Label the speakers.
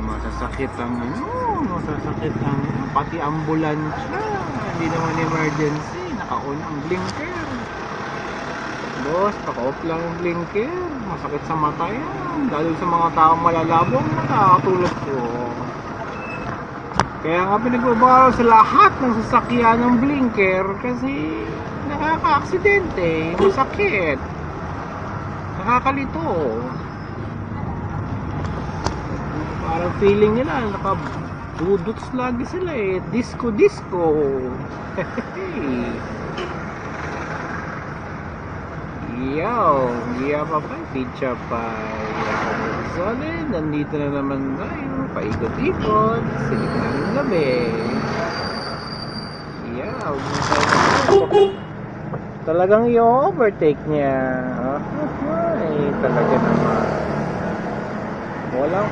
Speaker 1: masasakit ang pati ambulansya. Hindi naman emergency, naka-on ang blinker. Boss, naka-off lang ang blinker. Masakit sa mata yan, lalo sa mga taong malalabong mata katulad ko. Kaya nga pinagbabawal sa lahat ng sasakyan ng blinker kasi nakaka-aksidente, masakit, nakakalito. Parang feeling nila nakabudots lagi sila eh. Disco. Yo, papay, pizza pie. Solid, nandito na naman tayo. Paikot-ikot. Silip na ng gabi. Yo, talagang i-overtake niya. Ay, talaga naman. Walang